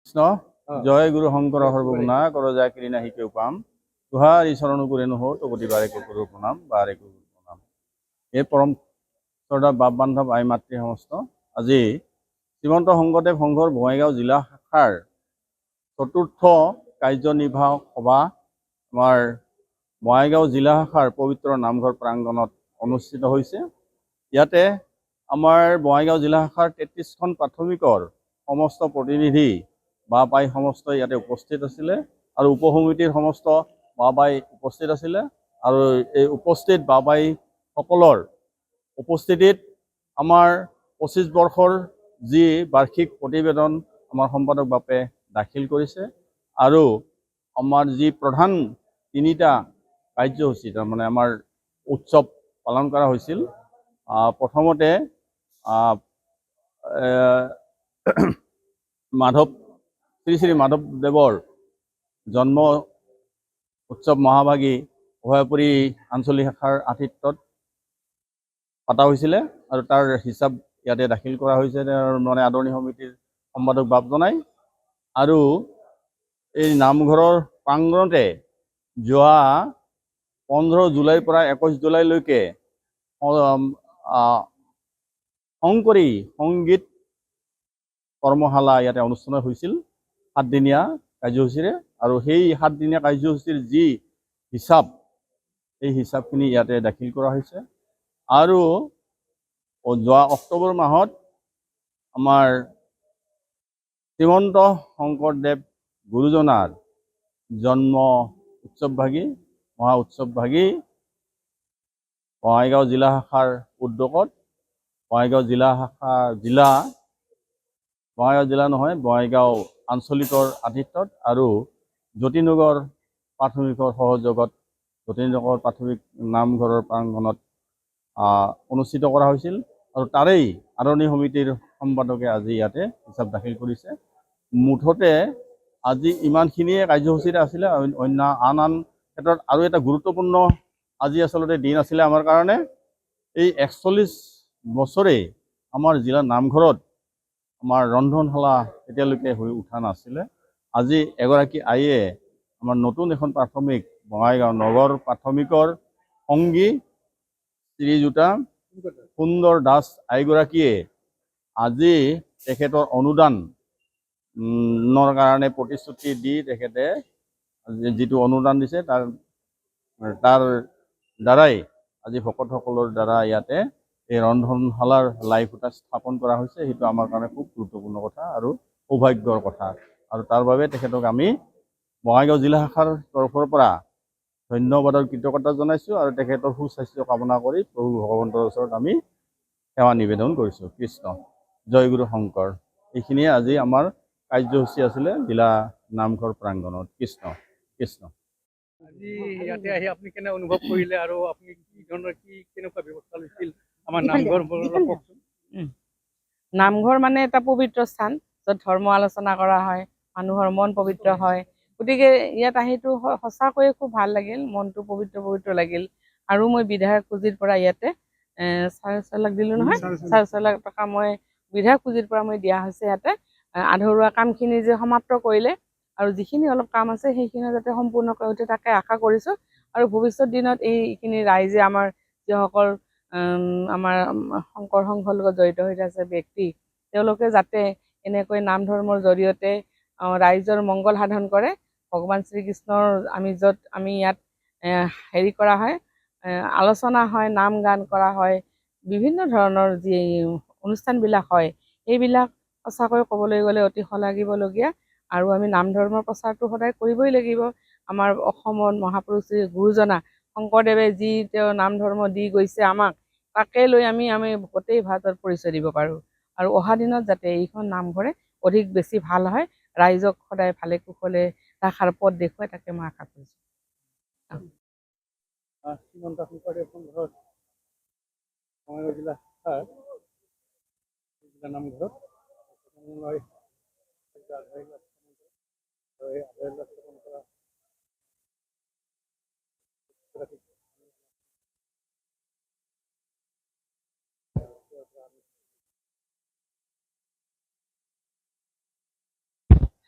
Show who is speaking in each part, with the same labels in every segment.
Speaker 1: কৃষ্ণ জয় গুরু শঙ্কর সর্বগুণা কর যা কিরিনা শিকেও পাম তুহার ঈশ্বরণ করে নহ তগতি বারে কুকুর প্রণাম বারে কুকুর প্রণাম। এই পৰম শ্ৰদ্ধা বাপ বান্ধৱ আই মাতৃ সমস্ত আজি শ্ৰীমন্ত শংকৰদেৱ সংঘৰ বঙাইগাঁও জিলা শাখাৰ চতুৰ্থ কাৰ্যনিৰ্বাহক সভা আমাৰ বঙাইগাঁও জিলা শাখাৰ পবিত্ৰ নামঘৰ প্ৰাংগণত অনুষ্ঠিত হৈছে। ইয়াতে আমাৰ বঙাইগাঁও জিলা শাখাৰ 33খন প্ৰাথমিকৰ সমস্ত প্ৰতিনিধি বা পাই সমস্ত ইয়াতে উপস্থিত আছিলে আৰু উপসমিতিৰ সমস্ত বা পাই উপস্থিত আছিলে আৰু এই উপস্থিত বা পাই সকলৰ উপস্থিতিত আমাৰ 25 বৰ্ষৰ যি বাৰ্ষিক প্ৰতিবেদন আমাৰ সম্পাদক বাপে দাখিল কৰিছে আৰু আমাৰ যি প্ৰধান তিনিটা কাৰ্যসূচী তাৰমানে আমাৰ উৎসৱ পালন কৰা হৈছিল। প্ৰথমতে শ্ৰী শ্ৰী মাধৱদেৱৰ জন্ম উৎসৱ মহাভাগী অভয়পুৰী আঞ্চলিক শাখাৰ আতিথ্যত পতা হৈছিলে আৰু তাৰ হিচাপ ইয়াতে দাখিল কৰা হৈছে মানে আদৰণি সমিতিৰ সম্পাদক বাপ জনাই। আৰু এই নামঘৰৰ প্ৰাংগণতে যোৱা 15 জুলাইৰ পৰা 21 জুলাইলৈকে শংকৰী সংগীত কৰ্মশালা ইয়াতে অনুষ্ঠিত হৈছিল 7 দিনীয়া কাৰ্যসূচীৰে। আৰু সেই 7 দিনীয়া কাৰ্যসূচীৰ যি হিচাপ এই হিচাপখিনি ইয়াতে দাখিল কৰা হৈছে। আৰু যোৱা অক্টোবৰ মাহত আমাৰ শ্ৰীমন্ত শংকৰদেৱ গুৰুজনাৰ জন্ম উৎসৱভাগী মহা উৎসৱভাগী বঙাইগাঁও জিলা শাখাৰ উদ্যোগত বঙাইগাঁও বঙাইগাঁও আঞ্চলিকৰ আতিথ্যত আৰু যতীনগৰ প্ৰাথমিকৰ সহযোগত যতীনগৰ প্ৰাথমিক নামঘৰৰ প্ৰাংগণত অনুষ্ঠিত কৰা হৈছিল। আৰু তাৰেই আদৰণি সমিতিৰ সম্পাদকে আজি ইয়াতে হিচাপ দাখিল কৰিছে। মুঠতে আজি ইমানখিনিয়ে কাৰ্যসূচীৰে আছিলে। অন্য আন ক্ষেত্ৰত আৰু এটা গুৰুত্বপূৰ্ণ আজি আচলতে দিন আছিলে আমাৰ কাৰণে। এই 41 বছৰে আমাৰ জিলা নামঘৰত আমাৰ ৰন্ধনশালা এতিয়ালৈকে হৈ উঠা নাছিলে। আজি এগৰাকী আইয়ে আমাৰ নতুন এখন প্ৰাথমিক বঙাইগাঁও নগৰ প্ৰাথমিকৰ সংগী শ্ৰীযুতা সুন্দৰ দাস আইগৰাকীয়ে আজি তেখেতৰ অনুদানৰ কাৰণে প্ৰতিশ্ৰুতি দি তেখেতে যিটো অনুদান দিছে তাৰ দ্বাৰাই আজি ভকতসকলৰ দ্বাৰা ইয়াতে এই ৰন্ধনশালাৰ লাই খুঁটা স্থাপন কৰা হৈছে। সেইটো আমাৰ কাৰণে খুব গুৰুত্বপূৰ্ণ কথা আৰু সৌভাগ্যৰ কথা। আৰু তাৰ বাবে তেখেতক আমি বঙাইগাঁও জিলা শাখাৰ তৰফৰ পৰা ধন্যবাদৰ কৃতজ্ঞতা জনাইছোঁ আৰু তেখেতৰ সুস্বাস্থ্য কামনা কৰি প্ৰভু ভগৱন্তৰ ওচৰত আমি সেৱা নিবেদন কৰিছোঁ। কৃষ্ণ জয় গুৰু শংকৰ। এইখিনিয়ে আজি আমাৰ কাৰ্যসূচী আছিলে জিলা নামঘৰ প্ৰাংগণত। কৃষ্ণ কৃষ্ণ।
Speaker 2: আজি ইয়াতে আহি আপুনি কেনে অনুভৱ কৰিলে আৰু আপুনি কি ধৰণৰ কেনেকুৱা ব্যৱস্থা লৈছিল আমাৰ নামঘৰ কওকচোন।
Speaker 3: নামঘৰ মানে এটা পবিত্ৰ স্থান য'ত ধৰ্ম আলোচনা কৰা হয়, মানুহৰ মন পবিত্ৰ হয়। গতিকে ইয়াত আহিতো সঁচাকৈয়ে খুব ভাল লাগিল, মনটো পবিত্ৰ লাগিল। আৰু মই বিধায়ক পুঁজিৰ পৰা ইয়াতে 4.5 লাখ দিলোঁ নহয়, 4.5 লাখ টকা মই বিধায়ক পুঁজিৰ পৰা মই দিয়া হৈছে। ইয়াতে আধৰুৱা কামখিনি যে সমাপ্ত কৰিলে আৰু যিখিনি অলপ কাম আছে সেইখিনি যাতে সম্পূৰ্ণ কৰি উঠে তাকে আশা কৰিছোঁ। আৰু ভৱিষ্যত দিনত এইখিনি ৰাইজে আমাৰ যিসকল আমাৰ শংকৰ সংঘৰ লগত জড়িত হৈ আছে ব্যক্তি, তেওঁলোকে যাতে এনেকৈ নাম ধৰ্মৰ জৰিয়তে ৰাইজৰ মংগল সাধন কৰে। ভগৱান শ্ৰীকৃষ্ণৰ আমি ইয়াত হেৰি কৰা হয়, আলোচনা হয়, নাম গান কৰা হয়, বিভিন্ন ধৰণৰ যি অনুষ্ঠানবিলাক হয় এইবিলাক সঁচাকৈ ক'বলৈ গ'লে অতি শলাগিবলগীয়া। আৰু আমি নাম ধৰ্মৰ প্ৰচাৰটো সদায় কৰিবই লাগিব। আমাৰ অসমত মহাপুৰুষ শ্ৰী গুৰুজনা শংকৰদেৱে যি তেওঁ নাম ধৰ্ম দি গৈছে আমাক, তাকে লৈ আমি গোটেই ভাৰতত পৰিচয় দিব পাৰোঁ। আৰু অহা দিনত যাতে এইখন নামঘৰে অধিক বেছি ভাল হয়, ৰাইজক সদায় ভালে কুশলে ৰাখাৰ পথ দেখুৱাই, তাকে মই আশা কৰিছোঁ।
Speaker 2: শ্ৰীমন্ত শংকৰদেৱ সংঘৰ বঙাইগাঁও জিলা শাখাৰ নামঘৰত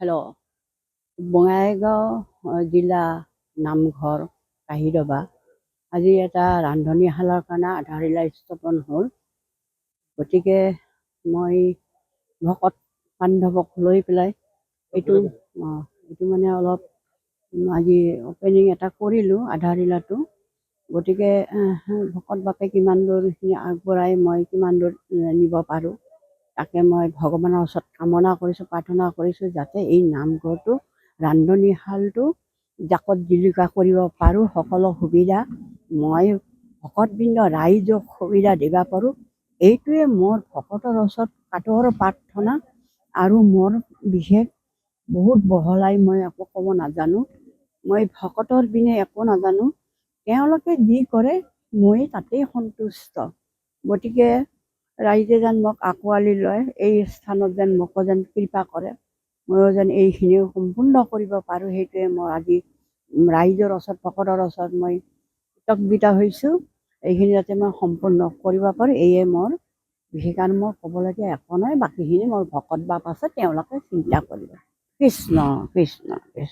Speaker 4: হেল্ল', বঙাইগাঁও জিলা নামঘৰ কাহিৰবা আজি এটা ৰান্ধনীশালৰ কাৰণে আধাৰশিলা স্থাপন হ'ল। গতিকে মই ভকত বান্ধৱক লৈ পেলাই এইটো মানে অলপ আজি অপেনিং এটা কৰিলোঁ আধাৰশিলাটো। গতিকে ভকত বাপে কিমান দূৰখিনি আগবঢ়াই মই কিমান দূৰ নিব পাৰোঁ তাকে মই ভগৱানৰ ওচৰত কামনা কৰিছোঁ, প্ৰাৰ্থনা কৰিছোঁ যাতে এই নামঘৰটো ৰান্ধনীশালটো জাকত জিলিকা কৰিব পাৰোঁ। সকলো সুবিধা মই ভকতবৃন্দ ৰাইজক সুবিধা দিব পাৰোঁ, এইটোৱে মোৰ ভকতৰ ওচৰত কাটৰ প্ৰাৰ্থনা। আৰু মোৰ বিশেষ বহুত বহলাই মই একো ক'ব নাজানো, মই ভকতৰ বিনে একো নাজানো, তেওঁলোকে যি কৰে মই তাতেই সন্তুষ্ট। গতিকে ৰাইজে যেন মোক আঁকোৱালি লয়, এই স্থানত যেন মোকো যেন কৃপা কৰে, ময়ো যেন এইখিনি সম্পূৰ্ণ কৰিব পাৰোঁ, সেইটোৱে মোৰ আজি ৰাইজৰ ওচৰত ভকতৰ ওচৰত মই কৃতজ্ঞতা হৈছোঁ। এইখিনি যাতে মই সম্পূৰ্ণ কৰিব পাৰোঁ, এয়ে মোৰ বিশেষ আৰু মোৰ ক'বলগীয়া একো নাই। বাকীখিনি মোৰ ভকত বাপ আছে, তেওঁলোকে চিন্তা কৰিব। কৃষ্ণ কৃষ্ণ কৃষ্ণ।